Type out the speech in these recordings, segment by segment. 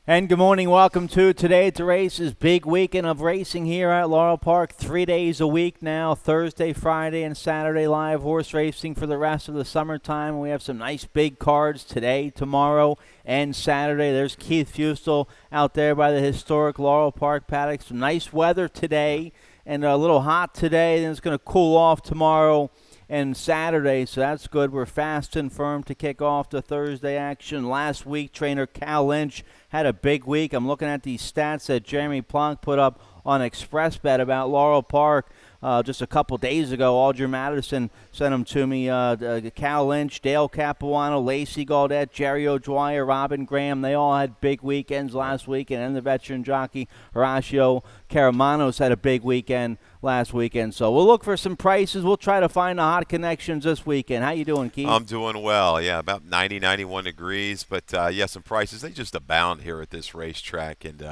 And good morning. Welcome to Today at the Races. Big weekend of racing here at Laurel Park. 3 days a week now, Thursday, Friday, and Saturday live horse racing for the rest of the summertime. We have some nice big cards today, tomorrow, and Saturday. There's Keith Fustel out there by the historic Laurel Park paddock. Some nice weather today and a little hot today. Then it's going to cool off tomorrow and Saturday, so that's good. We're fast and firm to kick off the Thursday action. Last week, trainer Cal Lynch had a big week. I'm looking at these stats that Jeremy Plonk put up on Express Bet about Laurel Park just a couple days ago. Aldrin Madison sent them to me. Cal Lynch, Dale Capuano, Lacey Gaudette, Jerry O'Dwyer, Robin Graham, they all had big weekends last weekend. And the veteran jockey Horacio Caramanos had a big weekend last weekend. So we'll look for some prices. We'll try to find the hot connections this weekend. How you doing, Keith? I'm doing well. Yeah, about 90, 91 degrees. But, yeah, some prices, they just abound here at this racetrack. And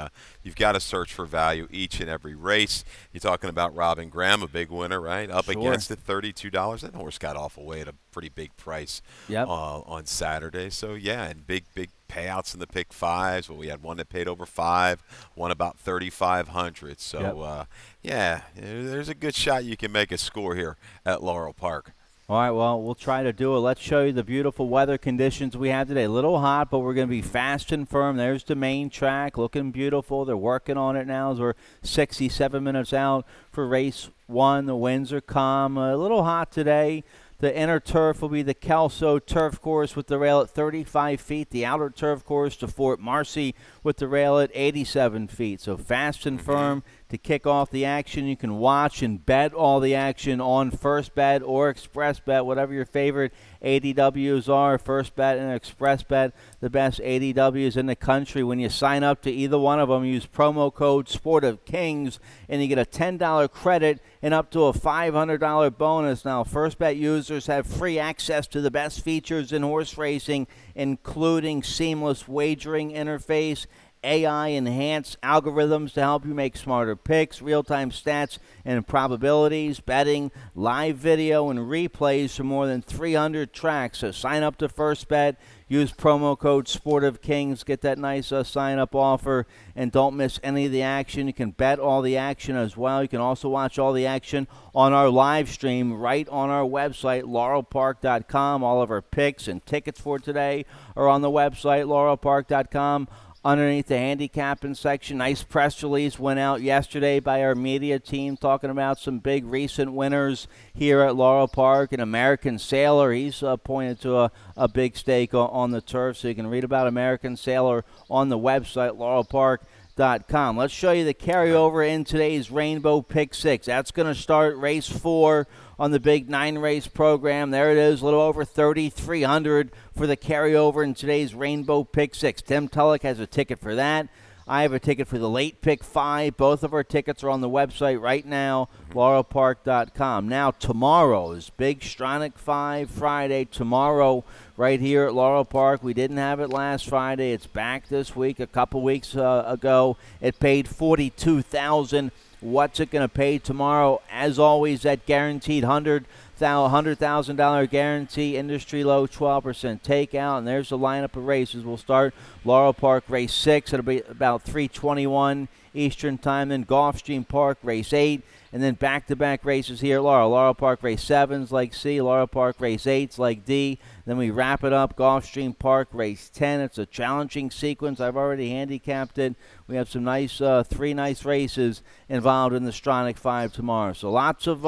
you've got to search for value each and every race. You're talking about Robin Graham, a big winner, right? Up Sure. against it, $32. That horse got off away at a pretty big price on Saturday. So, yeah, and big payouts in the pick fives. Well, we had one that paid over $5, one about $3,500. So, yeah, there's a good shot you can make a score here at Laurel Park. All right, well, we'll try to do it. Let's show you the beautiful weather conditions we have today. A little hot, but we're going to be fast and firm. There's the main track, looking beautiful. They're working on it now as we're 67 minutes out for race one. The winds are calm. A little hot today. The inner turf will be the Kelso turf course with the rail at 35 feet. The outer turf course to Fort Marcy with the rail at 87 feet. So fast and firm to kick off the action. You can watch and bet all the action on First Bet or Express Bet, whatever your favorite ADWs are. First Bet and Express Bet, the best ADWs in the country. When you sign up to either one of them, use promo code Sport of Kings, and you get a $10 credit and up to a $500 bonus. Now, First Bet users have free access to the best features in horse racing, including seamless wagering interface, AI-enhanced algorithms to help you make smarter picks, real-time stats and probabilities, betting, live video, and replays for more than 300 tracks. So sign up to First Bet, use promo code SportofKings, get that nice sign-up offer, and don't miss any of the action. You can bet all the action as well. You can also watch all the action on our live stream right on our website, laurelpark.com. All of our picks and tickets for today are on the website, laurelpark.com. Underneath the handicapping section, nice press release went out yesterday by our media team talking about some big recent winners here at Laurel Park. An American Sailor, he's pointed to a big stake on the turf, so you can read about American Sailor on the website, laurelpark.com. Let's show you the carryover in today's Rainbow Pick 6. That's going to start race 4 on the big 9-race program. There it is, a little over 3,300 for the carryover in today's Rainbow Pick 6. Tim Tulloch has a ticket for that. I have a ticket for the late pick 5. Both of our tickets are on the website right now, laurelpark.com. Now, tomorrow's big Stronach 5 Friday. Tomorrow, right here at Laurel Park. We didn't have it last Friday. It's back this week. A couple weeks ago, it paid $42,000. What's it going to pay tomorrow? As always, that guaranteed $100,000 guarantee, industry low 12% takeout. And there's the lineup of races. We'll start Laurel Park race 6. It'll be about 3:21 Eastern time. Then Gulfstream Park race 8. And then back-to-back races here at Laurel. Laurel Park race 7's like C. Laurel Park race 8's like D. Then we wrap it up, Gulfstream Park race 10. It's a challenging sequence. I've already handicapped it. We have some nice, 3 nice races involved in the Stronach 5 tomorrow. So lots of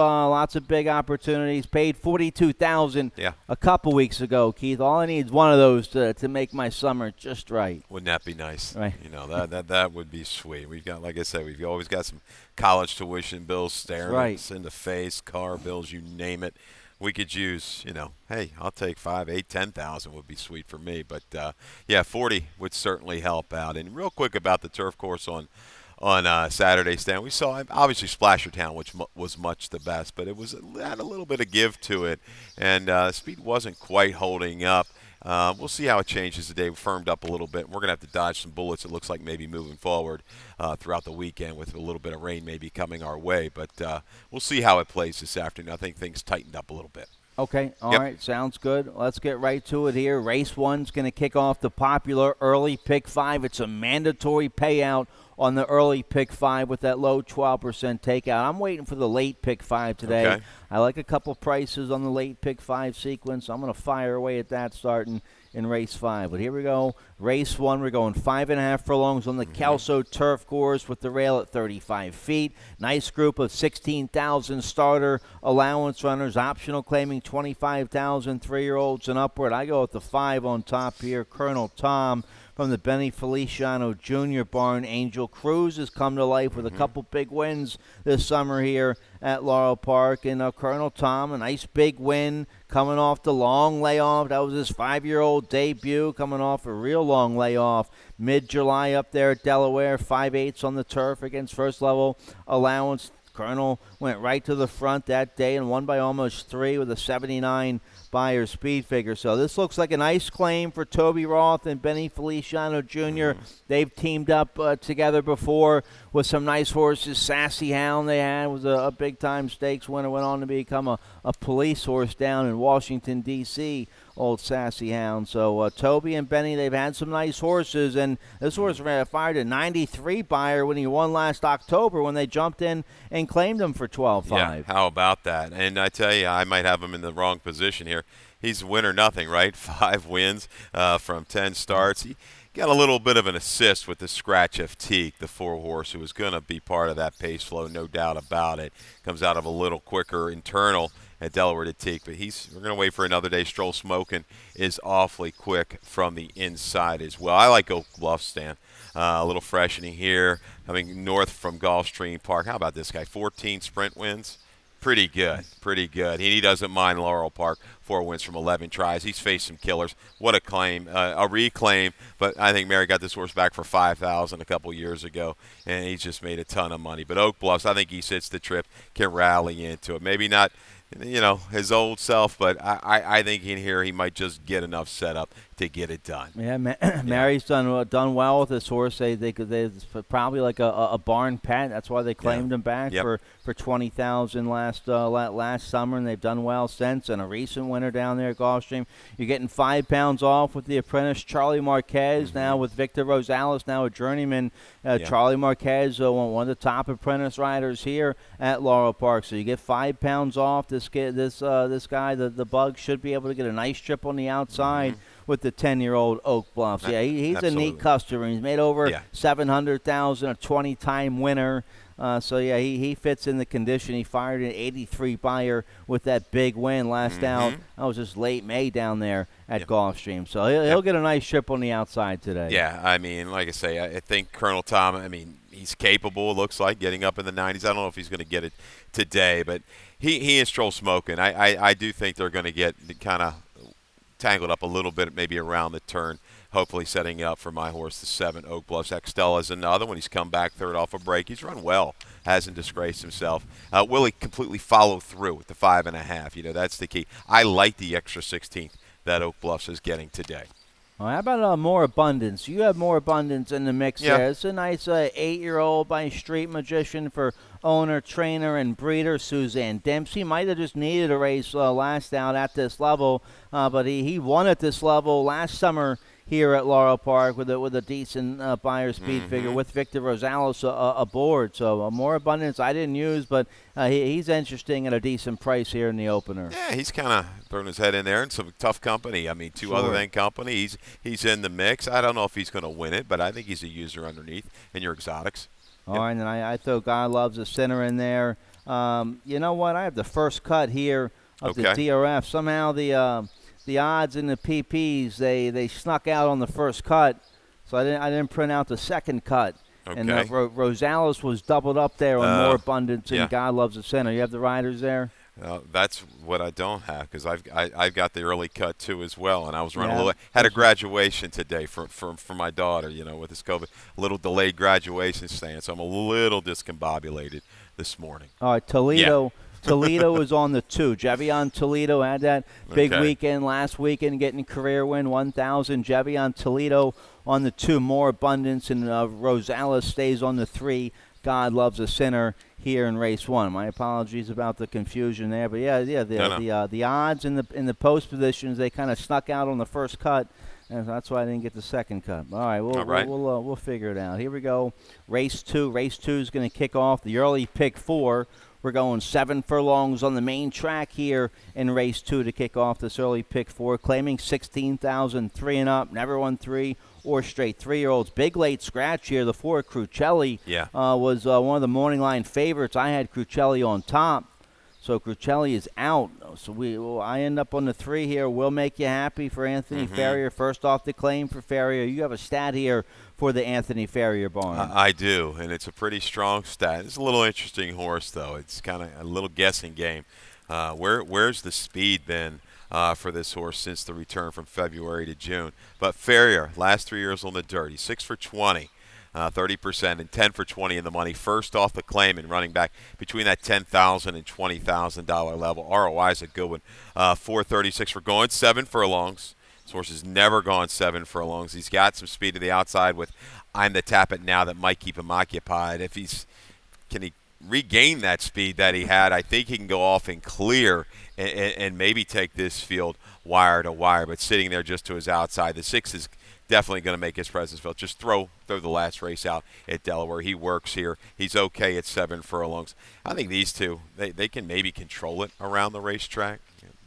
big opportunities. Paid $42,000 a couple weeks ago, Keith. All I need is one of those to make my summer just right. Wouldn't that be nice? Right. You know, that would be sweet. We've got, like I said, we've always got some college tuition bills staring us in the face, car bills, you name it. We could use, hey, I'll take 5, 8, 10,000 would be sweet for me. But, yeah, 40 would certainly help out. And real quick about the turf course on Saturday, Stan, we saw obviously Splashertown, which was much the best, but it had a little bit of give to it, and speed wasn't quite holding up. We'll see how it changes today. We firmed up a little bit. We're going to have to dodge some bullets, it looks like, maybe moving forward throughout the weekend with a little bit of rain maybe coming our way. But we'll see how it plays this afternoon. I think things tightened up a little bit. Okay, all Yep. right, sounds good. Let's get right to it here. Race 1's going to kick off the popular early pick 5. It's a mandatory payout on the early pick 5 with that low 12% takeout. I'm waiting for the late pick 5 today. Okay. I like a couple prices on the late pick 5 sequence. I'm going to fire away at that starting in race 5. But here we go. Race 1, we're going 5.5 furlongs on the Kelso turf course with the rail at 35 feet. Nice group of 16,000 starter allowance runners, optional claiming 25,000 3-year-olds and upward. I go with the 5 on top here, Colonel Tom from the Benny Feliciano Jr. barn. Angel Cruz has come to life with a couple big wins this summer here at Laurel Park. And Colonel Tom, a nice big win coming off the long layoff. That was his 5-year-old debut, coming off a real long layoff. Mid-July up there at Delaware, 5/8 on the turf against first-level allowance. Colonel went right to the front that day and won by almost 3 with a 79 Buyer speed figure. So this looks like a nice claim for Toby Roth and Benny Feliciano Jr. They've teamed up together before with some nice horses. Sassy Hound they had was a big-time stakes winner, went on to become a police horse down in Washington, D.C., old Sassy Hound. So Toby and Benny, they've had some nice horses, and this horse fired a 93 Buyer when he won last October when they jumped in and claimed him for 12.5. Yeah, how about that? And I tell you, I might have him in the wrong position here. He's win or nothing, right? 5 wins from 10 starts. He got a little bit of an assist with the scratch of Teak, the 4-horse, who was going to be part of that pace flow, no doubt about it. Comes out of a little quicker internal at Delaware to Teak, but we're going to wait for another day. Stroll Smoking is awfully quick from the inside as well. I like Oak Bluff, Stan. A little freshening here, coming north from Gulfstream Park. How about this guy? 14 sprint wins. Pretty good, pretty good. He doesn't mind Laurel Park. 4 wins from 11 tries. He's faced some killers. What a claim, a reclaim. But I think Mary got this horse back for $5,000 a couple years ago, and he just made a ton of money. But Oak Bluffs, I think he sits the trip, can rally into it. Maybe not, his old self, but I think in here he might just get enough set up to get it done. Yeah, Mary's done well with this horse. They probably like a barn pet. That's why they claimed him back for $20,000 last summer, and they've done well since. And a recent winner down there at Gulfstream. You're getting 5 pounds off with the apprentice Charlie Marquez. Now with Victor Rosales, now a journeyman. Charlie Marquez, one of the top apprentice riders here at Laurel Park. So you get 5 pounds off. This guy, the Bug, should be able to get a nice trip on the outside with the 10-year-old Oak Bluffs. Yeah, he's a neat customer. He's made over $700,000, a 20-time winner. He fits in the condition. He fired an 83 Buyer with that big win last out. That was just late May down there at Gulfstream. So he'll get a nice trip on the outside today. Yeah, I mean, like I say, I think Colonel Tom, he's capable, it looks like, getting up in the 90s. I don't know if he's going to get it today, but he is Stroll Smoking. I do think they're going to get kind of tangled up a little bit, maybe around the turn, hopefully setting up for my horse, the 7, Oak Bluffs. Extella is another one. He's come back third off a break. He's run well, hasn't disgraced himself. Will he completely follow through with the 5.5? That's the key. I like the extra 16th that Oak Bluffs is getting today. Well, how about more abundance? You have more abundance in the mix there. It's a nice 8-year-old by Street Magician for owner, trainer, and breeder Suzanne Dempsey. Might have just needed a race last out at this level, but he won at this level last summer here at Laurel Park with a decent Buyer speed figure with Victor Rosales aboard. So more abundance I didn't use, but he's interesting at a decent price here in the opener. Yeah, he's kind of throwing his head in there in some tough company. Two other than company. He's in the mix. I don't know if he's going to win it, but I think he's a user underneath in your exotics. All right, and then I throw God Loves a Sinner in there. You know what? I have the first cut here of the DRF. Somehow the odds in the PPs they snuck out on the first cut, so I didn't print out the second cut. Okay. And Rosales was doubled up there on more abundance and God Loves a Sinner. You have the riders there? That's what I don't have, because I've got the early cut too as well, and I was running had a graduation today for my daughter, with this COVID, a little delayed graduation stand, so I'm a little discombobulated this morning. All right, Toledo. Yeah. Toledo is on the 2. Jevion Toledo had that big weekend last weekend, getting career win 1,000. Jevion Toledo on the 2, more abundance, and Rosales stays on the 3. God Loves a Sinner here in race 1. My apologies about the confusion there, but the odds in the post positions, they kind of snuck out on the first cut, and that's why I didn't get the second cut. All right, we'll figure it out. Here we go. Race 2. Race 2 is going to kick off the early pick 4. We're going 7 furlongs on the main track here in race 2 to kick off this early pick 4, claiming 16,000, 3 and up, never won 3 or straight 3-year-olds. Big late scratch here. The 4, Crucelli, was one of the morning line favorites. I had Crucelli on top, so Crucelli is out. So I end up on the 3 here. Will make you happy for Anthony Farrier. First off the claim for Farrier. You have a stat here for the Anthony Farrier barn. I do, and it's a pretty strong stat. It's a little interesting horse, though. It's kind of a little guessing game. Where's the speed been for this horse since the return from February to June? But Farrier, last 3 years on the dirt, he's 6 for 20. 30% and 10 for 20 in the money. First off the claim and running back between that $10,000 and $20,000 level. ROI is a good one. 436 for going 7 furlongs. This horse has never gone 7 furlongs. He's got some speed to the outside with I'm the Tap It Now that might keep him occupied. Can he regain that speed that he had? I think he can go off and clear and maybe take this field wire to wire. But sitting there just to his outside, the 6 is definitely going to make his presence felt. Just throw the last race out at Delaware. He works here. He's okay at 7 furlongs. I think these two, they can maybe control it around the racetrack.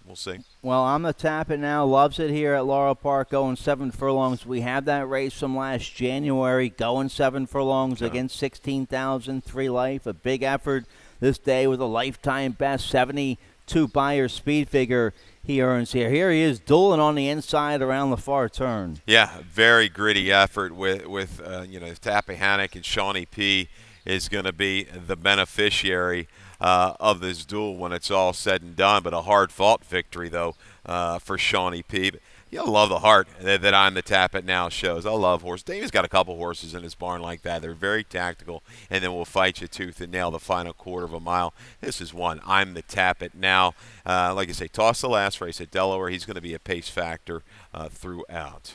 We'll see. Well, I'm the Tap It Now. Loves it here at Laurel Park, going 7 furlongs. We have that race from last January, going 7 furlongs against 16,000, 3 life. A big effort this day with a lifetime best 72 Beyer speed figure he earns here. Here he is dueling on the inside around the far turn. Yeah, very gritty effort with Tappahannock, and Shawnee P is going to be the beneficiary of this duel when it's all said and done. But a hard-fought victory, though, for Shawnee P. But you'll love the heart that I'm the Tap It Now shows. I love horses. David's got a couple horses in his barn like that. They're very tactical, and then will fight you tooth and nail the final quarter of a mile. This is one. I'm the Tap It Now. Like I say, toss the last race at Delaware. He's going to be a pace factor throughout.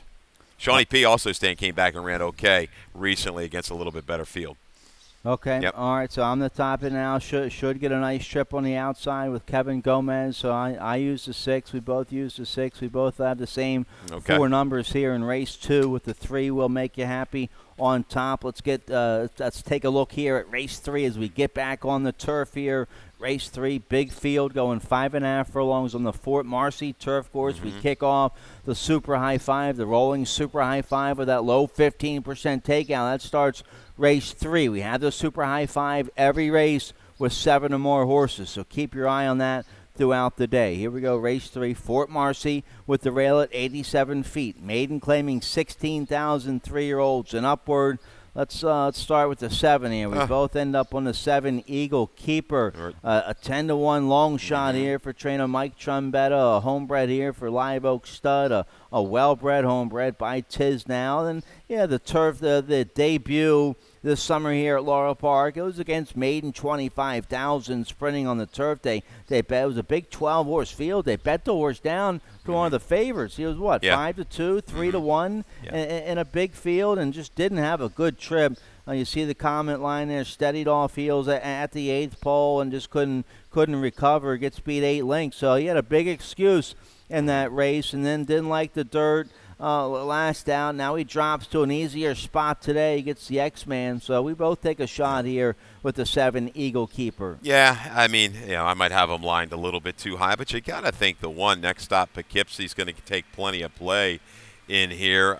Shawnee P. also came back and ran okay recently against a little bit better field. Okay. Yep. All right. So I'm the Tap It Now. Should get a nice trip on the outside with Kevin Gomez. So I used the 6. We both used the 6. We both have the same 4 numbers here in race 2 with the 3. Will make you happy on top. Let's take a look here at race 3 as we get back on the turf here. Race 3, big field, going 5.5 furlongs on the Fort Marcy turf course. We kick off the Super High 5, the rolling Super High 5 with that low 15% takeout. That starts race 3. We have the Super High 5 every race with 7 or more horses, so keep your eye on that throughout the day. Here we go, race 3, Fort Marcy with the rail at 87 feet. Maiden claiming 16,000 3-year-olds and upward. Let's start with the 7 here. We both end up on the 7 Eagle Keeper. A 10-1 long shot here for trainer Mike Trumbetta. A homebred here for Live Oak Stud. A well-bred homebred by Tiz Now. And, the turf, the debut this summer here at Laurel Park. It was against Maiden 25,000 sprinting on the turf. They bet it was a big 12-horse field. They bet the horse down to one of the favorites. He was 5-2, 3-1 in a big field, and just didn't have a good trip. You see the comment line there, steadied off heels at the 8th pole and just couldn't recover. Gets beat 8 lengths. So he had a big excuse in that race, and then didn't like the dirt. Last out. Now he drops to an easier spot today. He gets the X-Man. So we both take a shot here with the 7 Eagle Keeper. Yeah, I mean, I might have him lined a little bit too high, but you got to think the one next stop, Poughkeepsie's going to take plenty of play in here.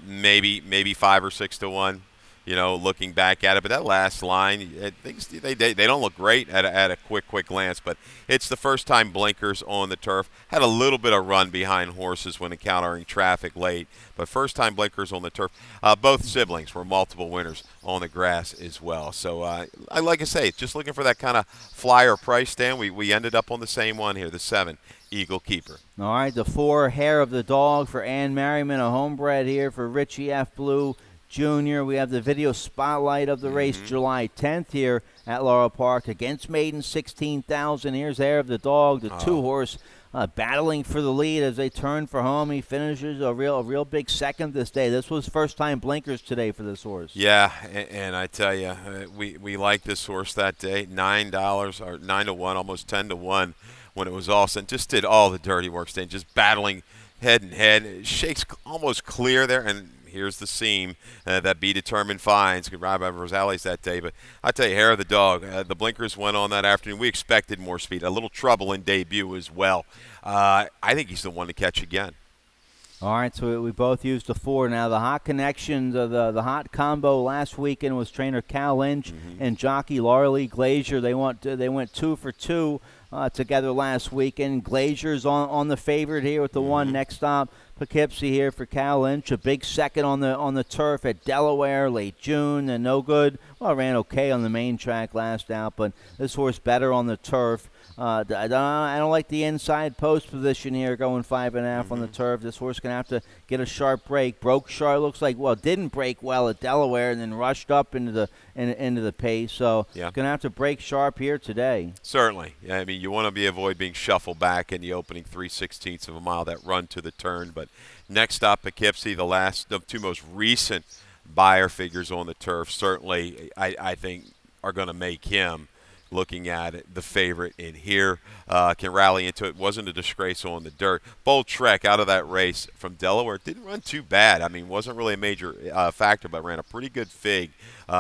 Maybe 5 or 6 to 1. Looking back at it, but that last line, they don't look great at a quick glance. But it's the first time blinkers on the turf. Had a little bit of run behind horses when encountering traffic late, but first time blinkers on the turf. Both siblings were multiple winners on the grass as well. So like I say, just looking for that kind of flyer price, Dan. We ended up on the same one here, the 7 Eagle Keeper. All right, the 4 Hair of the Dog for Ann Merriman, a homebred here for Richie F. Blue. Jr. We have the video spotlight of the race July 10th here at Laurel Park against Maiden 16,000. Here's Air of the Dog, the two-horse, battling for the lead as they turn for home. He finishes a real big second this day. This was first-time blinkers today for this horse. Yeah, and I tell you, we liked this horse that day. $9 or 9-1, almost 10-1 when it was all said. Just did all the dirty work, staying just battling head and head. It shakes almost clear there, and here's the seam that Be Determined finds. Could ride by Rosales that day. But I tell you, Hair of the Dog, the blinkers went on that afternoon. We expected more speed. A little trouble in debut as well. I think he's the one to catch again. All right, so we both used the 4. Now, the hot connections, the hot combo last weekend was trainer Cal Lynch and jockey Laurel Glazier. They went 2 for 2 together last weekend. Glazier's on the favorite here with the 1 next stop. Poughkeepsie here for Cal Lynch, a big second on the turf at Delaware, late June, and no good. Well, ran okay on the main track last out, but this horse better on the turf. I don't like the inside post position here, going 5.5 on the turf. This horse going to have to get a sharp break. Broke sharp, looks like, didn't break well at Delaware and then rushed up into the pace. So going to have to break sharp here today. Certainly. Yeah, I mean, you want to avoid being shuffled back in the opening 3/16 of a mile, that run to the turn. But next stop, Poughkeepsie, the 2 most recent buyer figures on the turf, certainly I think are going to make him, looking at it, the favorite in here. Can rally into it. Wasn't a disgrace on the dirt. Bold Trek out of that race from Delaware. Didn't run too bad. I mean, wasn't really a major factor, but ran a pretty good fig,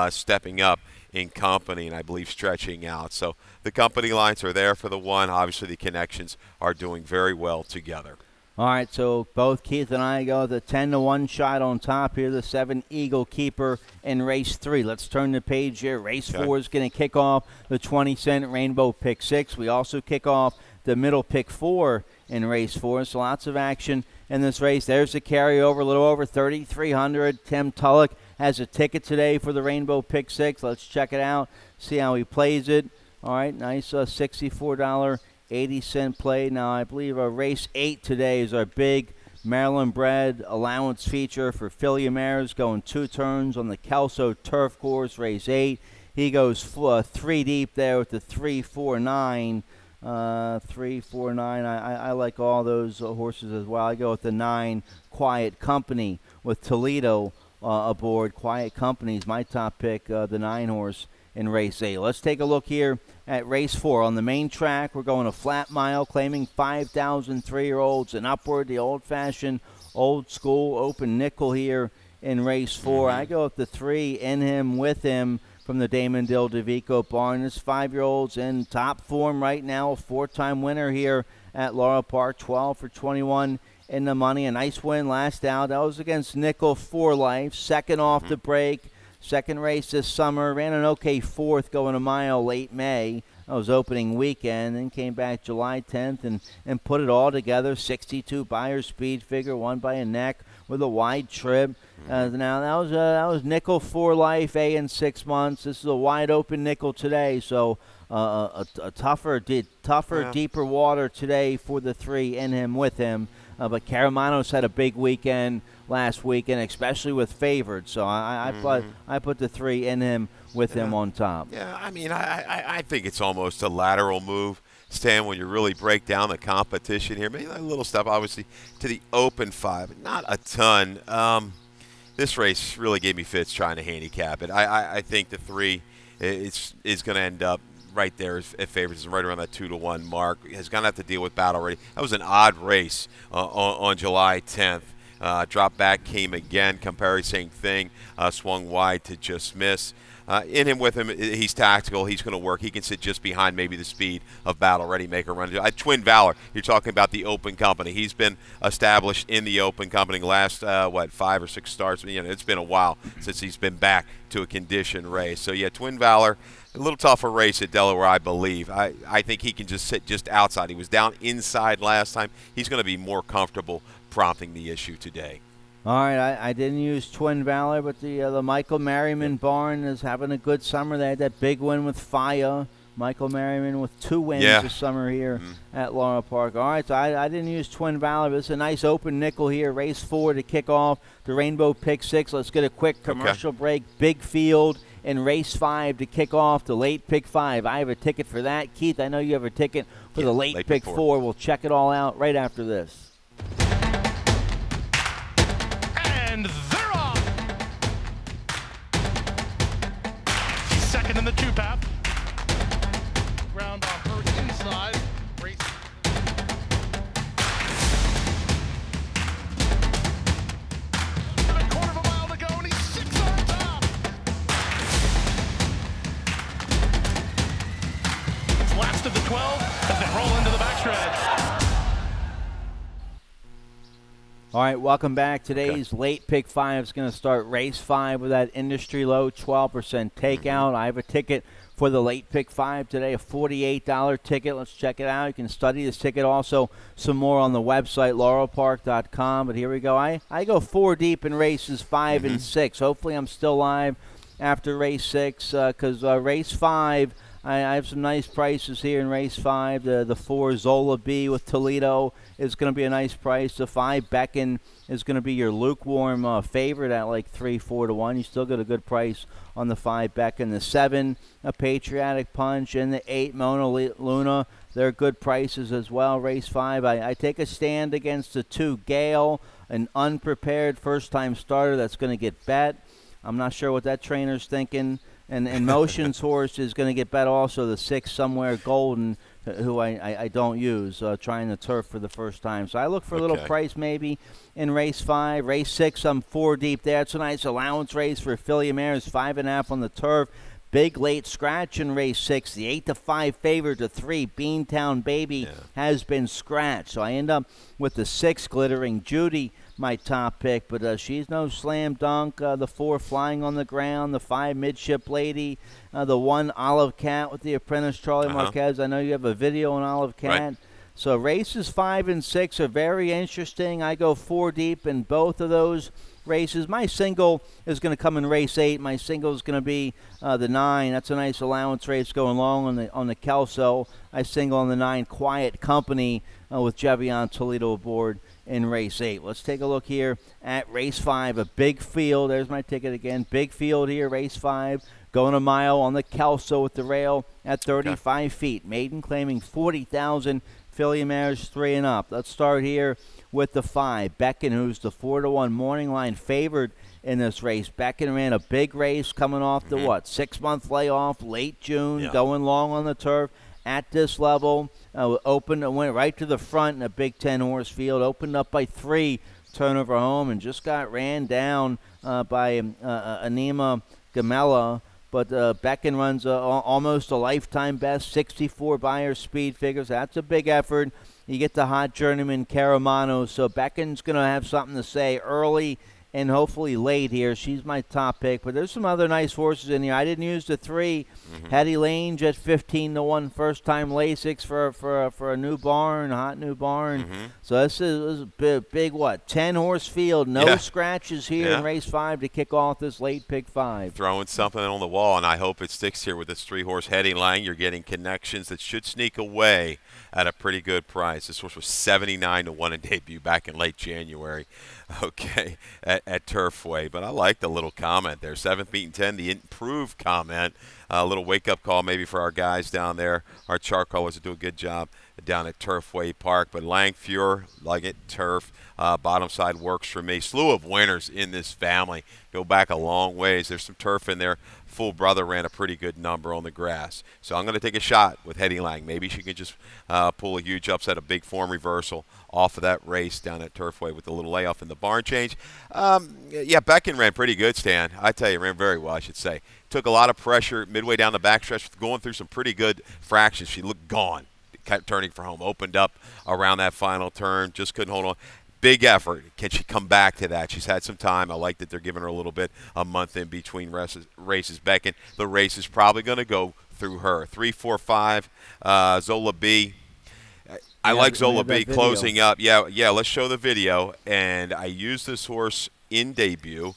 stepping up in company and I believe stretching out. So the company lines are there for the 1. Obviously, the connections are doing very well together. All right, so both Keith and I go the 10-1 shot on top here, the 7 Eagle Keeper in race 3. Let's turn the page here. Race 4 is going to kick off the 20-cent Rainbow Pick 6. We also kick off the middle Pick 4 in race 4, so lots of action in this race. There's the carryover, a little over 3,300. Tim Tulloch has a ticket today for the Rainbow Pick 6. Let's check it out, see how he plays it. All right, nice $64. 80-cent play. Now, I believe race 8 today is our big Maryland-bred allowance feature for Philly mares, going 2 turns on the Kelso Turf Course, race 8. He goes 3 deep there with the 3-4-9. 3-4-9. I like all those horses as well. I go with the 9 Quiet Company with Toledo aboard. Quiet Company is my top pick, the 9 horse in race 8. Let's take a look here at race 4. On the main track, we're going a flat mile, claiming 5,000 3-year-olds and upward. The old-fashioned, old-school open nickel here in race 4. I go with the 3 in him, with him from the Damon Dill DeVico barn. This 5-year-old's in top form right now, a 4-time winner here at Laurel Park, 12 for 21 in the money. A nice win last out. That was against Nickel for Life, second off the break. Second race this summer, ran an okay 4th going a mile late May. That was opening weekend, then came back July 10th and put it all together. 62 buyer speed figure, won by a neck with a wide trip. Now that was nickel for life, A in 6 months. This is a wide open nickel today, so a tougher, deeper water today for the 3 in him, with him. But Caramanos had a big weekend last weekend, especially with favored. So I put the 3 in him, with him on top. Yeah, I mean, I think it's almost a lateral move, Stan, when you really break down the competition here. Maybe a little stuff, obviously, to the open 5, but not a ton. This race really gave me fits trying to handicap it. I think the 3 is going to end up right there at favorites, right around that 2-1 mark. Has going to have to deal with battle already. That was an odd race on July 10th. Drop back, came again. Campari, same thing. Swung wide to just miss. In him, with him, he's tactical. He's going to work. He can sit just behind maybe the speed of Battle Ready, make a run. Twin Valor, you're talking about the open company. He's been established in the open company last, 5 or 6 starts. It's been a while since he's been back to a condition race. So, yeah, Twin Valor, a little tougher race at Delaware, I believe. I think he can just sit just outside. He was down inside last time. He's going to be more comfortable prompting the issue today. All right, I didn't use Twin Valor, but the Michael Merriman barn is having a good summer. They had that big win with Faya Michael Merriman with 2 wins Yeah. this summer here at Laurel Park. All right, so I didn't use Twin Valley, but it's a nice open nickel here. Race 4 to kick off the Rainbow Pick 6. Let's get a quick commercial break. Big field in race 5 to kick off the late pick 5. I have a ticket for that. Keith, I know you have a ticket for the late pick 4. We'll check it all out right after this. And they're off. He's second in the 2-path. Ground on her inside. Race. And a quarter of a mile to go, and he's 6 on top. It's last of the 12 as they roll into the backstretch. All right, welcome back. Today's late pick 5 is going to start race 5 with that industry low 12% takeout. I have a ticket for the late pick 5 today, a $48 ticket. Let's check it out. You can study this ticket also some more on the website, laurelpark.com. But here we go. I go 4 deep in races 5 and 6. Hopefully I'm still live after race 6 because race 5, I have some nice prices here in race 5. The 4 Zola B with Toledo is going to be a nice price. The 5 Beckon is going to be your lukewarm favorite at like 3-4 to 1. You still get a good price on the 5 Beckon. The 7 a Patriotic Punch and the 8 Mona Luna. They're good prices as well. Race 5, I take a stand against the 2 Gale, an unprepared first-time starter that's going to get bet. I'm not sure what that trainer's thinking. And Motion's horse is going to get bet also, the 6 Somewhere Golden, who I don't use, trying the turf for the first time. So I look for a little price maybe in race 5. Race 6, I'm 4 deep there. It's a nice allowance race for Philly Mares, 5.5 on the turf. Big late scratch in race 6. The 8-5 favorite to 3 Beantown Baby has been scratched. So I end up with the 6 Glittering Judy, my top pick, but she's no slam dunk. The 4 Flying on the Ground, the 5 Midship Lady, the 1 Olive Cat with the apprentice Charlie Marquez. I know you have a video on Olive Cat. Right. So races 5 and 6 are very interesting. I go 4 deep in both of those races. My single is going to come in race 8. My single is going to be the 9. That's a nice allowance race going long on the Kelso. I single on the 9 Quiet Company with Jevion Toledo aboard in race 8. Let's take a look here at race 5, a big field. There's my ticket again. Big field here, race 5. Going a mile on the Kelso with the rail at 35 feet. Maiden claiming 40,000. Philly Mares 3 and up. Let's start here with the 5. Beckon, who's the 4-1 morning line favored in this race. Beckon ran a big race coming off the 6-month layoff, late June, going long on the turf. At this level, went right to the front in a Big Ten horse field, opened up by 3 turnover home, and just got ran down by Anima Gamella. But Beckon runs almost a lifetime best, 64 Beyer speed figures. That's a big effort. You get the hot journeyman Caramano, so Beckon's going to have something to say early and hopefully late here. She's my top pick, but there's some other nice horses in here. I didn't use the 3. Hetty Lange at 15 to 1, first time Lasix for a new barn, hot new barn. So this is a big 10 horse field, no scratches here in race 5 to kick off this late pick 5. Throwing something on the wall, and I hope it sticks here with this 3 horse Hetty Lange. You're getting connections that should sneak away at a pretty good price. This horse was 79 to 1 in debut back in late January. At Turfway. But I like the little comment there. 7th beaten 10, the improved comment. A little wake-up call maybe for our guys down there. Our chart callers will do a good job down at Turfway Park. But Langfuhr, like it, turf. Bottom side works for me. Slew of winners in this family. Go back a long ways. There's some turf in there. Full brother ran a pretty good number on the grass. So I'm going to take a shot with Hetty Lange. Maybe she can just pull a huge upset, a big form reversal off of that race down at Turfway with a little layoff in the barn change. Beckon ran pretty good, Stan. I tell you, ran very well, I should say. Took a lot of pressure midway down the backstretch, going through some pretty good fractions. She looked gone, kept turning for home. Opened up around that final turn, just couldn't hold on. Big effort. Can she come back to that? She's had some time. I like that they're giving her a little bit, a month in between races. Beckon, the race is probably going to go through her. 3, 4, 5, Zola B. I like Zola B closing up. Yeah, let's show the video. And I used this horse in debut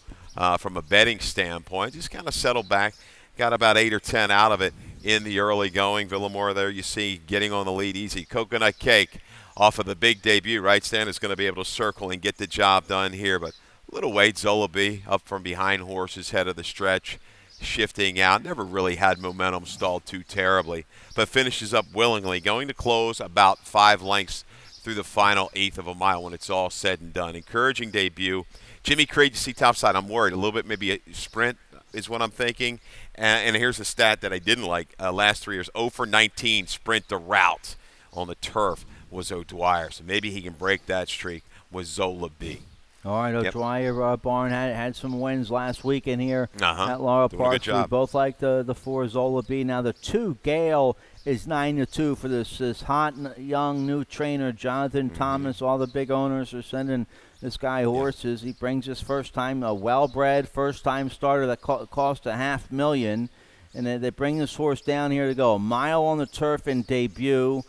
from a betting standpoint. Just kind of settled back, got about 8 or 10 out of it. in the early going. Villamora there you see getting on the lead easy. Coconut Cake off of the big debut, right, Stan, is going to be able to circle and get the job done here. But little Wade Zolaby up from behind horses, head of the stretch, shifting out. Never really had momentum stalled too terribly, but finishes up willingly, going to close about 5 lengths through the final eighth of a mile when it's all said and done. Encouraging debut. Jimmy Craig, you see topside, I'm worried. A little bit maybe a sprint is what I'm thinking. And here's a stat that I didn't like. Last 3 years, 0 for 19 sprint to route on the turf was O'Dwyer. So maybe he can break that streak with Zola B. All right, O'Dwyer Barn had some wins last weekend here at Laurel Doing a Park. good job. We both like the 4 Zola B. Now the 2 Gale is 9-2 for this hot young new trainer Jonathan Thomas. All the big owners are sending this guy horses. He brings his first time, a well-bred first-time starter that cost $500,000, and they bring this horse down here to go a mile on the turf in debut.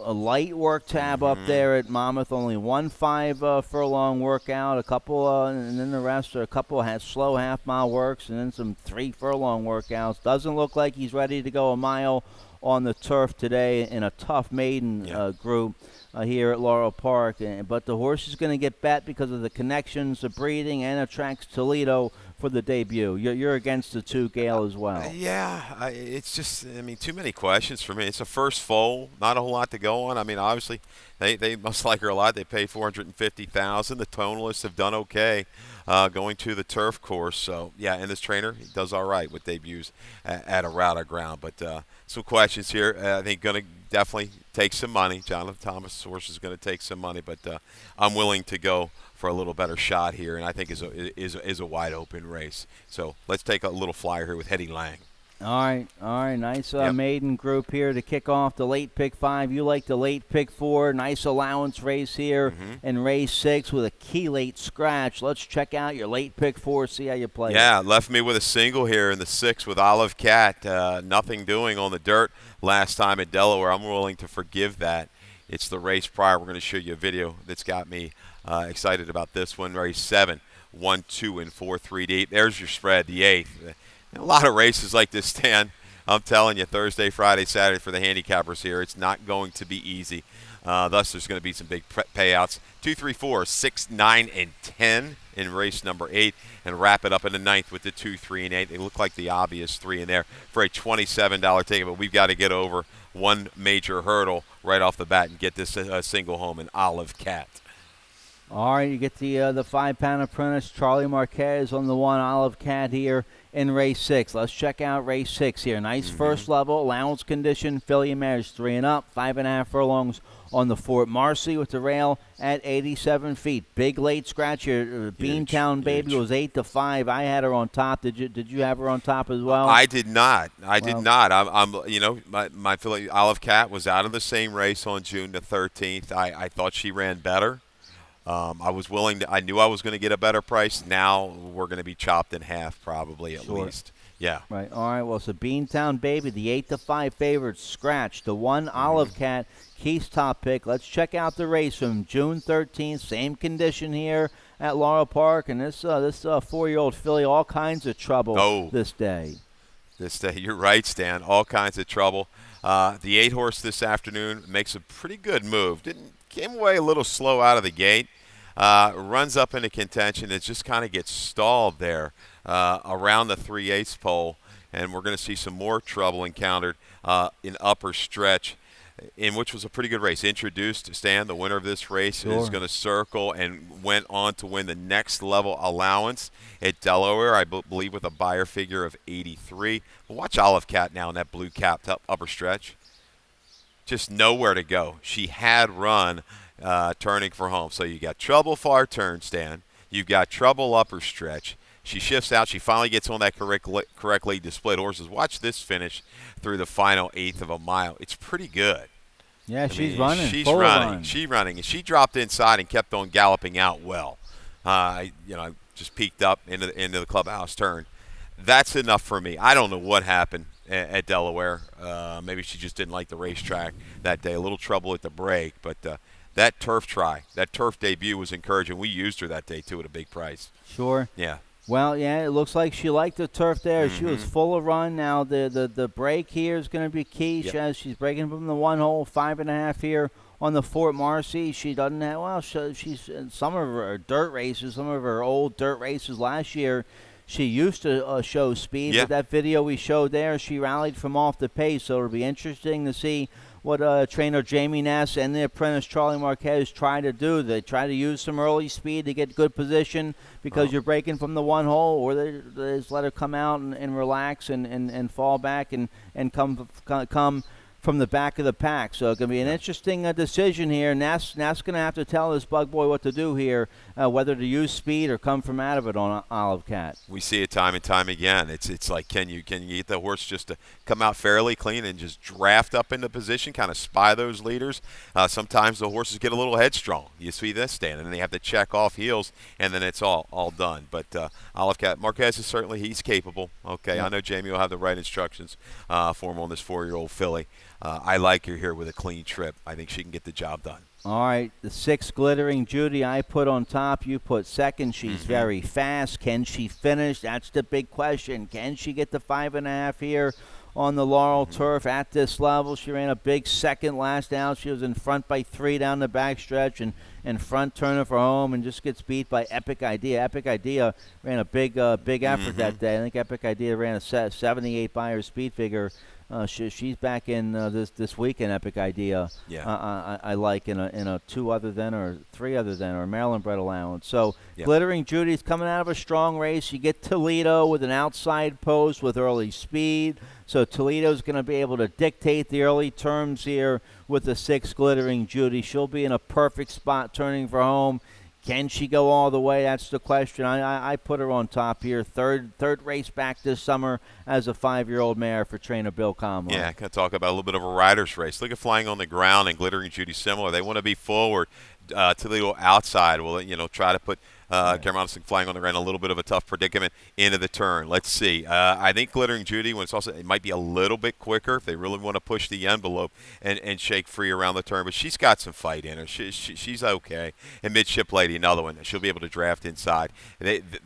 A light work tab up there at Monmouth, only 1 5-furlong workout, a couple, and then the rest are a couple had slow half-mile works, and then some 3 furlong workouts. Doesn't look like he's ready to go a mile on the turf today in a tough maiden group here at Laurel Park. But the horse is going to get bet because of the connections, the breeding, and attracts Toledo for the debut. You're against the 2 Gale as well. It's just, too many questions for me. It's a first foal, not a whole lot to go on. Obviously, they must like her a lot. They paid $450,000. The tonalists have done okay going to the turf course. So, and this trainer, he does all right with debuts at a route of ground. But some questions here. I think going to definitely take some money. Jonathan Thomas' horse is going to take some money, but I'm willing to go for a little better shot here, and I think is a wide open race. So let's take a little flyer here with Hetty Lang. All right. Nice maiden group here to kick off the late pick 5. You like the late pick 4. Nice allowance race here in race 6 with a key late scratch. Let's check out your late pick 4, see how you play. Left me with a single here in the 6 with Olive Cat. Nothing doing on the dirt last time at Delaware. I'm willing to forgive that. It's the race prior. We're going to show you a video that's got me excited about this one. Race 7, 1, 2, and 4, 3 to 8. There's your spread, the 8th. A lot of races like this, Stan. I'm telling you, Thursday, Friday, Saturday for the handicappers here. It's not going to be easy. Thus, there's going to be some big payouts. 2, 3, 4, 6, 9, and 10 in race number 8, and wrap it up in the 9th with the 2, 3, and 8. They look like the obvious 3 in there for a $27 ticket, but we've got to get over one major hurdle right off the bat and get this single home in Olive Cat. All right, you get the 5-pound apprentice, Charlie Marquez on the 1 Olive Cat here in race 6. Let's check out race 6 here. Nice first level, allowance condition, filly mares 3 and up, 5.5 furlongs on the Fort Marcy with the rail at 87 feet. Big late scratch here. Beantown Baby was 8 to 5. I had her on top. Did you have her on top as well? I did not. Did not. My filly Olive Cat was out of the same race on June the 13th. I thought she ran better. I was willing to. I knew I was going to get a better price. Now we're going to be chopped in half, probably at least. Yeah. Right. All right. Well, so Beantown Baby, the 8 to 5 favorite, scratched. The 1 Olive Cat, Keith's top pick. Let's check out the race from June 13th. Same condition here at Laurel Park, and this 4-year-old filly, all kinds of trouble this day. This day, you're right, Stan. All kinds of trouble. The 8 horse this afternoon makes a pretty good move. Came away a little slow out of the gate. Runs up into contention. It just kind of gets stalled there around the 3/8 pole, and we're going to see some more trouble encountered in upper stretch, in which was a pretty good race. Introduced Stan, the winner of this race, is going to circle and went on to win the next level allowance at Delaware, I believe, with a buyer figure of 83. But watch Olive Cat now in that blue capped upper stretch. Just nowhere to go. She had run turning for home. So you got trouble far turn, Stan. You've got trouble upper stretch. She shifts out. She finally gets on that correctly displayed horses. Watch this finish through the final 1/8 of a mile. It's pretty good. Yeah, she's running. She's running. She's running. And she dropped inside and kept on galloping out well. Just peeked up into the clubhouse turn. That's enough for me. I don't know what happened at Delaware. Maybe she just didn't like the racetrack that day. A little trouble at the break. But that turf debut was encouraging. We used her that day, too, at a big price. Sure. Yeah. Well, yeah, it looks like she liked the turf there. She was full of run. Now the break here is going to be key. Yep. She's breaking from the 1 hole, 5.5 here on the Fort Marcy. She doesn't have, well, she's in some of her dirt races, some of her old dirt races last year. She used to show speed, Yeah. but that video we showed there, she rallied from off the pace. So it'll be interesting to see what trainer Jamie Ness and the apprentice Charlie Marquez try to do. They try to use some early speed to get good position because you're breaking from the 1 hole, or they just let her come out and relax and fall back and come from the back of the pack. So it's going to be an interesting decision here. Ness going to have to tell this bug boy what to do here, whether to use speed or come from out of it on Olive Cat. We see it time and time again. It's like, can you get the horse just to come out fairly clean and just draft up into position, kind of spy those leaders? Sometimes the horses get a little headstrong. You see this stand, and they have to check off heels, and then it's all done. But Olive Cat Marquez is certainly, he's capable. Okay, I know Jamie will have the right instructions for him on this 4-year-old filly. I like her here with a clean trip. I think she can get the job done. All right, the 6 Glittering Judy I put on top. You put second. She's very fast. Can she finish? That's the big question. Can she get the 5.5 here on the Laurel turf at this level? She ran a big second last out. She was in front by 3 down the backstretch and front turner for home and just gets beat by Epic Idea. Epic Idea ran a big effort that day. I think Epic Idea ran a 78 buyer speed figure. She's back in this weekend. Epic Idea. Yeah. I like in a 2 other than or 3 other than or Maryland bred allowance. So Glittering Judy's coming out of a strong race. You get Toledo with an outside post with early speed. So Toledo's going to be able to dictate the early terms here with the 6 Glittering Judy. She'll be in a perfect spot turning for home. Can she go all the way? That's the question. I put her on top here. Third race back this summer as a 5-year-old mare for trainer Bill Conlon. Yeah, can I talk about a little bit of a rider's race? Look at Flying on the Ground and Glittering Judy similar. They want to be forward. Toledo outside will, try to put Cameron Flying on the Ground a little bit of a tough predicament into the turn. Let's see. I think Glittering Judy, when it's also, it might be a little bit quicker if they really want to push the envelope and shake free around the turn. But she's got some fight in her. She's okay. And Midship Lady, another one. She'll be able to draft inside.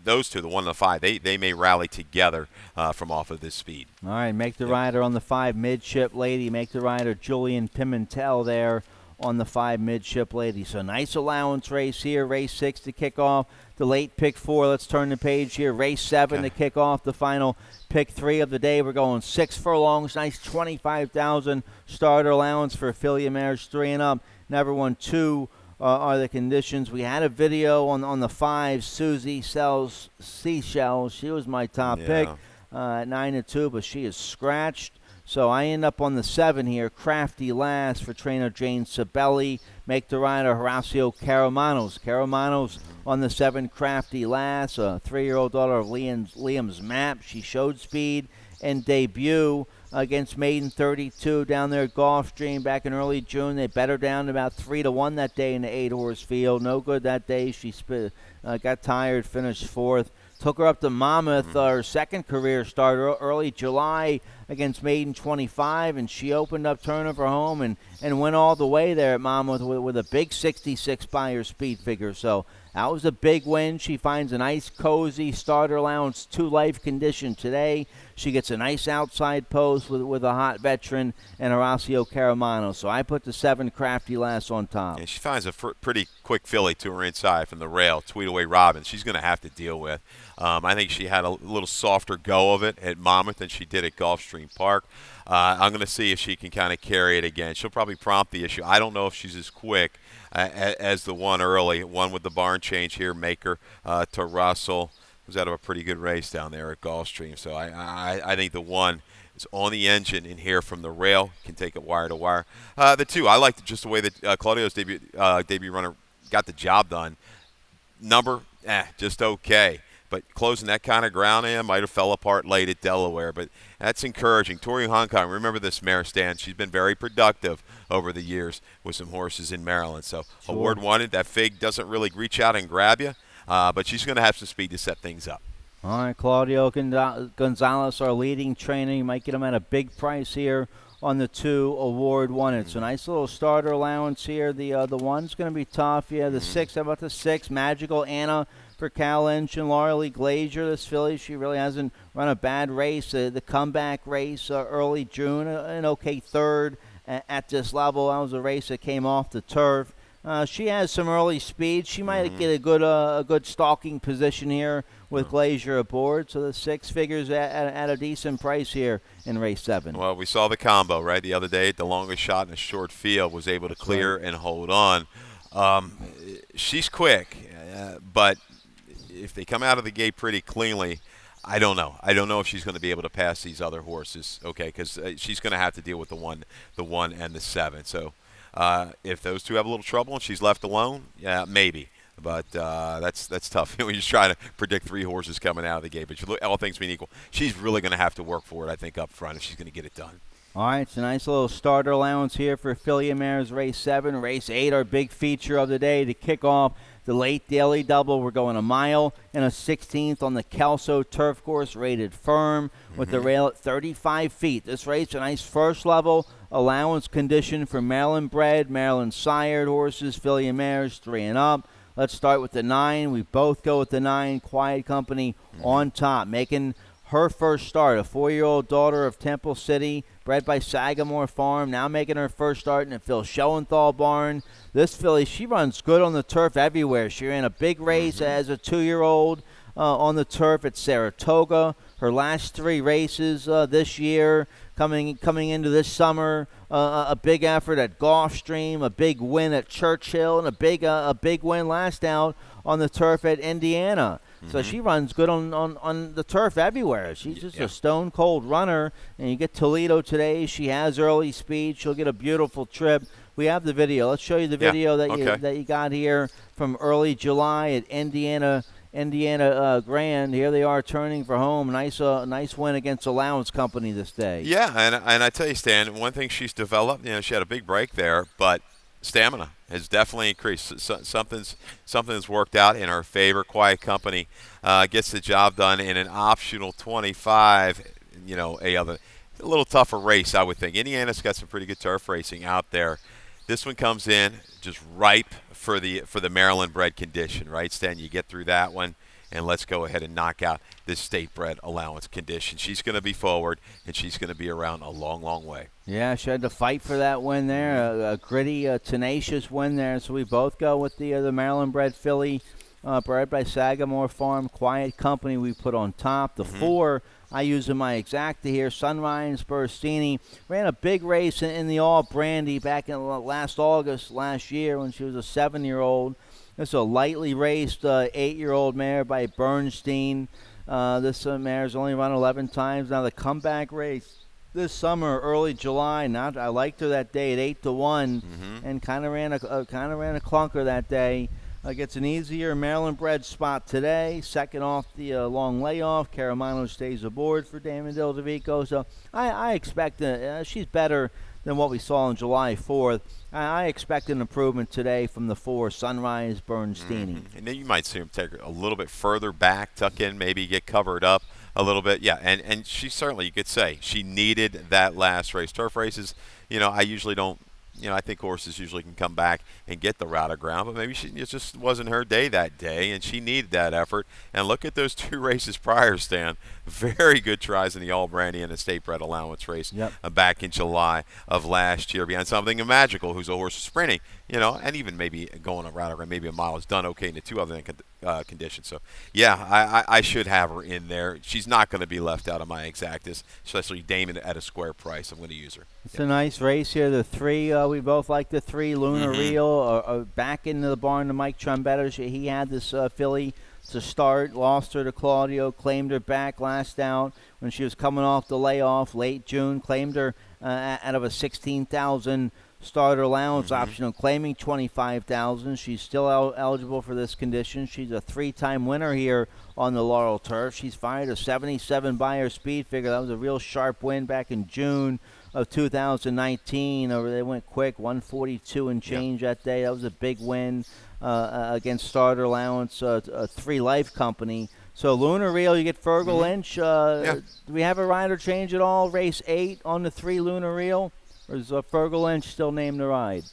Those two, the 1 and the 5, they may rally together from off of this speed. All right, make the rider on the 5, Midship Lady. Make the rider Julian Pimentel there on the 5, Midship Lady. So nice allowance race here. Race 6 to kick off the late pick 4. Let's turn the page here. Race 7 to kick off the final pick 3 of the day. We're going 6 furlongs. Nice 25,000 starter allowance for affiliate mares 3 and up. Never won 2 are the conditions. We had a video on the 5. Susie Sells Seashells. She was my top pick at 9-2, but she is scratched. So I end up on the 7 here, Crafty Last for trainer Jane Sabelli. Make the rider Horacio Caramanos. Caramanos on the 7, Crafty Last, a 3-year-old daughter of Liam's Map. She showed speed and debut against Maiden 32 down there at Gulfstream back in early June. They bet her down to about 3-1 that day in the 8-horse field. No good that day. She got tired, finished 4th. Took her up to Monmouth, her second career start early July against Maiden 25, and she opened up turnover home and went all the way there at Monmouth with a big 66 buyer speed figure. So that was a big win. She finds a nice, cozy starter allowance 2 life condition today. She gets a nice outside post with a hot veteran and Horacio Caramano. So I put the 7, Crafty Last on top. Yeah, she finds a pretty quick filly to her inside from the rail, Tweedaway Robbins. She's going to have to deal with. I think she had a little softer go of it at Monmouth than she did at Gulfstream Park. I'm going to see if she can kind of carry it again. She'll probably prompt the issue. I don't know if she's as quick as the one early. One with the barn change here, Maker to Russell. Was out of a pretty good race down there at Gulfstream. So I think the 1 is on the engine in here from the rail. Can take it wire to wire. The 2, I liked just the way that Claudio's debut runner got the job done. Number, just okay. But closing that kind of ground in might have fell apart late at Delaware. But that's encouraging. Tori Hong Kong, remember this mare, Stan. She's been very productive over the years with some horses in Maryland. So award wanted. That fig doesn't really reach out and grab you. But she's going to have some speed to set things up. All right, Claudio Gonzalez, our leading trainer. You might get him at a big price here on the 2 award one. It's a nice little starter allowance here. The 1's going to be tough. Yeah, the 6, how about the 6? Magical Anna for Cal Engine. Laurel Glazier, this filly, she really hasn't run a bad race. The comeback race early June, an okay third at this level. That was a race that came off the turf. She has some early speed. She might get a good stalking position here with Glazier aboard. So the 6 figures at a decent price here in race 7. Well, we saw the combo, right, the other day. The longest shot in a short field was able to clear and hold on. She's quick, but if they come out of the gate pretty cleanly, I don't know. I don't know if she's going to be able to pass these other horses, okay, because she's going to have to deal with the 1 and the 7. So if those 2 have a little trouble and she's left alone, yeah, maybe. But that's tough when you're trying to predict 3 horses coming out of the gate. But all things being equal, she's really going to have to work for it, I think, up front if she's going to get it done. All right, it's a nice little starter allowance here for Filly Mares race 7. Race 8, our big feature of the day to kick off the late daily double. We're going a mile and a 16th on the Kelso turf course, rated firm with the rail at 35 feet. This race, a nice first level allowance condition for Maryland bred, Maryland sired horses, Filly Mares 3 and up. Let's start with the 9. We both go with the 9. Quiet Company on top, making her first start. A 4-year-old daughter of Temple City, bred by Sagamore Farm, now making her first start in the Phil Schoenthal barn. This filly, she runs good on the turf everywhere. She ran a big race as a 2-year-old on the turf at Saratoga. Her last 3 races this year, coming into this summer, a big effort at Gulfstream, a big win at Churchill, and a big win last out on the turf at Indiana. So she runs good on the turf everywhere. She's just a stone-cold runner. And you get Toledo today. She has early speed. She'll get a beautiful trip. We have the video. Let's show you the video that you got here from early July at Indiana Grand. Here they are turning for home. Nice win against Allowance Company this day. Yeah, and I tell you, Stan, one thing she's developed, she had a big break there, but stamina has definitely increased. Something's worked out in her favor. Quiet Company gets the job done in an optional 25. A little tougher race, I would think. Indiana's got some pretty good turf racing out there. This one comes in just ripe for the Maryland bred condition, right, Stan? You get through that one, and let's go ahead and knock out this state bred allowance condition. She's going to be forward, and she's going to be around a long, long way. Yeah, she had to fight for that win there, a gritty, tenacious win there. So we both go with the Maryland bred filly, bred by Sagamore Farm. Quiet Company we put on top. The 4 I use in my exacta here. Sunrise Burstini ran a big race in the All Brandy back in last year when she was a 7-year-old. This is a lightly raced 8-year-old mare by Bernstein. This mare's only run 11 times. Now the comeback race this summer, early July. I liked her that day at 8-1, and kind of ran a clunker that day. Gets an easier Maryland bred spot today. Second off the long layoff. Caramano stays aboard for Damon Del Dovico. So I expect she's better than what we saw on July 4th. I expect an improvement today from the 4 Sunrise Bernstini. And then you might see him take a little bit further back, tuck in, maybe get covered up a little bit. Yeah, and she certainly, you could say, she needed that last race. Turf races, I usually don't. I think horses usually can come back and get the route of ground, but maybe it just wasn't her day that day, and she needed that effort. And look at those 2 races prior, Stan. Very good tries in the All Brandy and the State Bred Allowance race back in July of last year behind Something Magical, who's a horse sprinting, and even maybe going a route of ground, maybe a mile is done okay in the 2 other conditions. So, yeah, I should have her in there. She's not going to be left out of my exactas, especially Damon at a square price. I'm going to use her. It's a nice race here. The 3, we both like the 3. Luna Real back into the barn to Mike Trombetta. He had this filly to start, lost her to Claudio, claimed her back last out when she was coming off the layoff late June, claimed her out of a 16,000 starter allowance optional, claiming 25,000. She's still eligible for this condition. She's a 3-time winner here on the Laurel turf. She's fired a 77 by her speed figure. That was a real sharp win back in June of 2019. They went quick, 142 and change that day. That was a big win against starter allowance, 3 Life Company. So Lunar Reel, you get Fergal Lynch. Do we have a rider change at all? Race 8 on the 3 Lunar Reel? Or is Fergal Lynch still named the ride?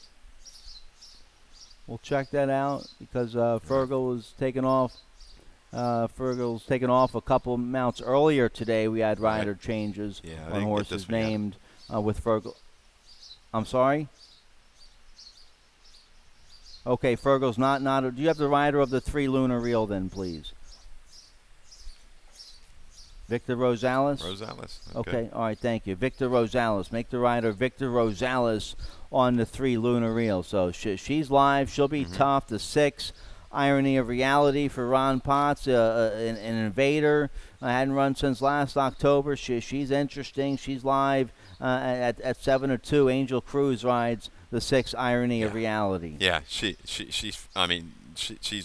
We'll check that out because Fergal was taken off. Fergal's taken off a couple mounts earlier today. We had rider changes on horses named with Fergal. I'm sorry? Okay, Fergal's not. Do you have the rider of the 3 Lunar Reel then, please? Victor Rosales? Rosales. Okay, all right, thank you. Victor Rosales. Make the rider Victor Rosales on the 3 Lunar Reel. So she's live. She'll be tough. The 6, Irony of Reality for Ron Potts, an invader. Hadn't run since last October. She's interesting. She's live at 7-2. Angel Cruz rides the 6, Irony of Reality. Yeah, she's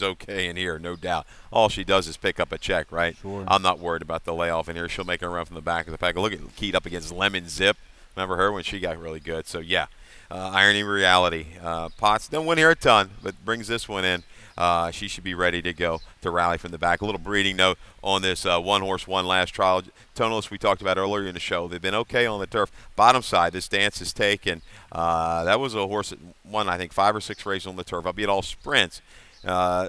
okay in here, no doubt. All she does is pick up a check, right? Sure. I'm not worried about the layoff in here. She'll make a run from the back of the pack. Look at Keat up against Lemon Zip. Remember her when she got really good? So, yeah, Irony of Reality. Potts don't win here a ton, but brings this one in. She should be ready to go to rally from the back. A little breeding note on this one-horse, one-last trial. Tonalist we talked about earlier in the show. They've been okay on the turf. Bottom side, this dance is taken. That was a horse that won, I think, 5 or 6 races on the turf, albeit all sprints.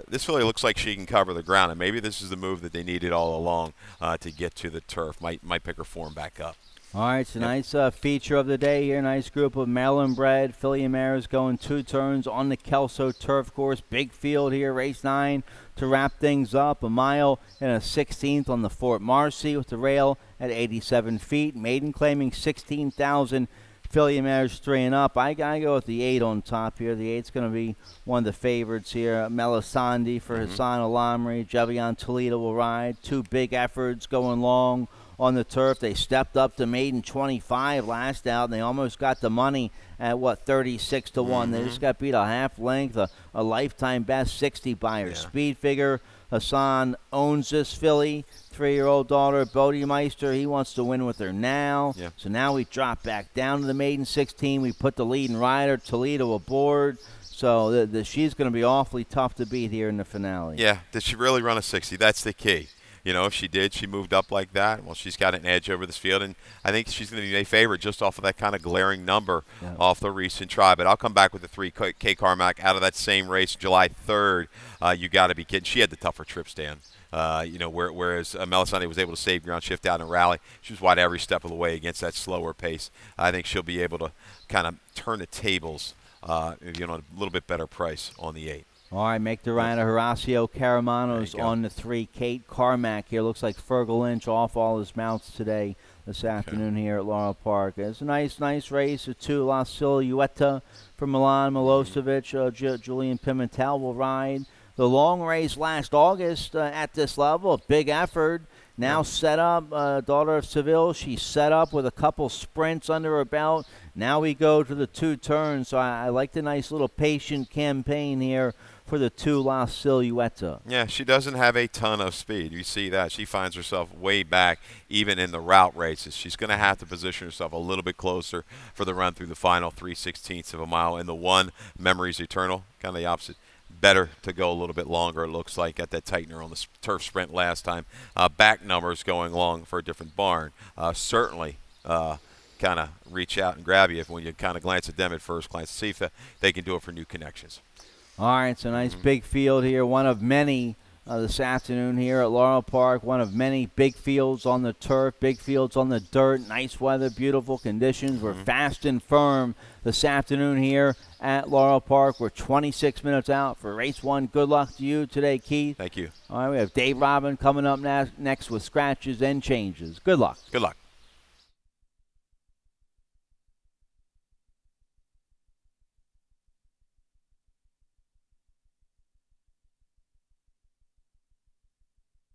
This filly looks like she can cover the ground, and maybe this is the move that they needed all along to get to the turf. Might pick her form back up. All right, it's a nice feature of the day here. Nice group of Maryland-bred filly mares going 2 turns on the Kelso Turf Course. Big field here, race 9 to wrap things up. 1 mile and a 16th on the Fort Marcy with the rail at 87 feet. Maiden claiming 16,000. Filly mares 3 and up. I go with the 8 on top here. The 8's going to be one of the favorites here. Melisande for Hassan Alamri. Jevion Toledo will ride. 2 big efforts going long on the turf. They stepped up to maiden 25 last out, and they almost got the money at 36 to 1. They just got beat a half length, a lifetime best 60 by her speed figure. Hassan owns this filly. 3-year-old daughter, Bodemeister, he wants to win with her now. Yeah. So now we drop back down to the maiden 16. We put the leading rider, Toledo, aboard. So she's going to be awfully tough to beat here in the finale. Yeah, did she really run a 60? That's the key. You know, if she did, she moved up like that. Well, she's got an edge over this field, and I think she's going to be a favorite just off of that kind of glaring number off the recent try. But I'll come back with the 3, Kay Carmack, out of that same race, July 3rd. You got to be kidding. She had the tougher trip stand. Whereas Melisande was able to save ground, shift out, and rally. She was wide every step of the way against that slower pace. I think she'll be able to kind of turn the tables, a little bit better price on the 8. All right, make the rider Horacio Caramano's on the 3. Kate Carmack here. Looks like Fergal Lynch off all his mounts today, this afternoon here at Laurel Park. It's a nice race. A 2 La Silhouette from Milan Milosevic. Julian Pimentel will ride. The long race last August at this level, a big effort. Now set up, daughter of Seville. She's set up with a couple sprints under her belt. Now we go to the 2 turns. So I like the nice little patient campaign here for the 2 La Silhouette. Yeah, she doesn't have a ton of speed. You see that. She finds herself way back even in the route races. She's going to have to position herself a little bit closer for the run through the final 3/16 of a mile. And the 1, Memories Eternal, kind of the opposite. Better to go a little bit longer, it looks like, at that tightener on the turf sprint last time. Back numbers going long for a different barn. Certainly kind of reach out and grab you when you kind of glance at them at first glance, see if they can do it for new connections. All right, it's a nice big field here, one of many this afternoon here at Laurel Park, one of many big fields on the turf, big fields on the dirt, nice weather, beautiful conditions. We're fast and firm this afternoon here at Laurel Park. We're 26 minutes out for race 1. Good luck to you today, Keith. Thank you. All right, we have Dave Robin coming up next with scratches and changes. Good luck. Good luck.